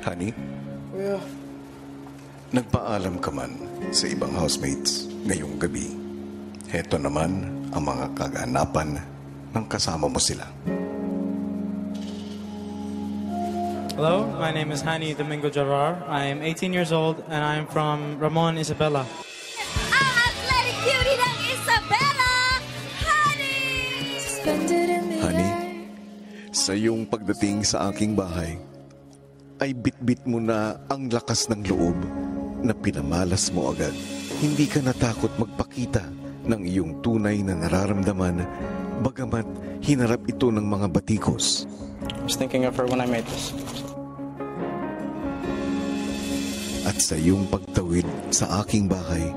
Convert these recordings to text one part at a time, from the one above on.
Honey, Kuya, nagpaalam ka man sa ibang housemates ngayong gabi. Heto naman ang mga kaganapan ng kasama mo sila. Hello, my name is Hani Domingo Gerard. I am 18 years old and I am from Ramon, Isabela. Ang athletic cutie ng Isabela, Honey! Honey, sa iyong pagdating sa aking bahay, ay bitbit mo na ang lakas ng loob na pinamalas mo agad. Hindi ka natakot magpakita ng iyong tunay na nararamdaman, bagamat hinarap ito ng mga batikos. I was thinking of her when I made this. At sa iyong pagtawid sa aking bahay,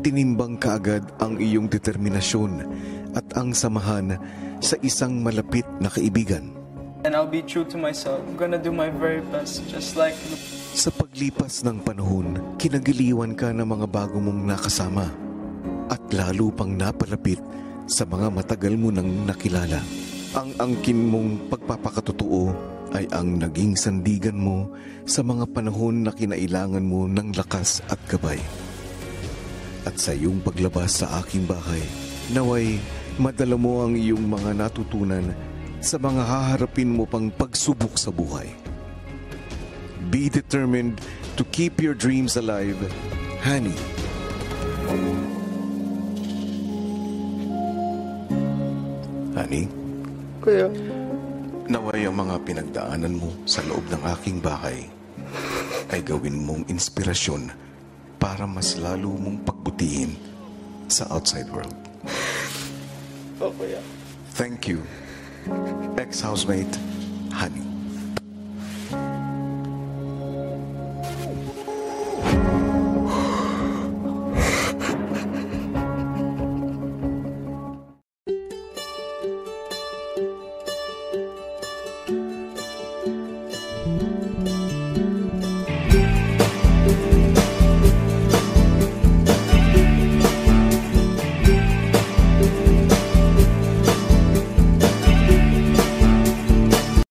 tinimbang kaagad ang iyong determinasyon at ang samahan sa isang malapit na kaibigan. And I'll be true to myself. I'm gonna do my very best, just like... Sa paglipas ng panahon, kinagiliwan ka ng mga bago mong nakasama at lalo pang napalapit sa mga matagal mo nang nakilala. Ang angkin mong pagpapakatotoo ay ang naging sandigan mo sa mga panahon na kinailangan mo ng lakas at gabay. At sa iyong paglabas sa aking bahay, naway madala mo ang iyong mga natutunan sa mga haharapin mo pang pagsubok sa buhay. Be determined to keep your dreams alive, Hani. Hani, Kuya, naway ang mga pinagdaanan mo sa loob ng aking bahay ay gawin mong inspirasyon para mas lalo mong pagbutihin sa outside world. oh kuya. Thank you, ex-housemate, Hani.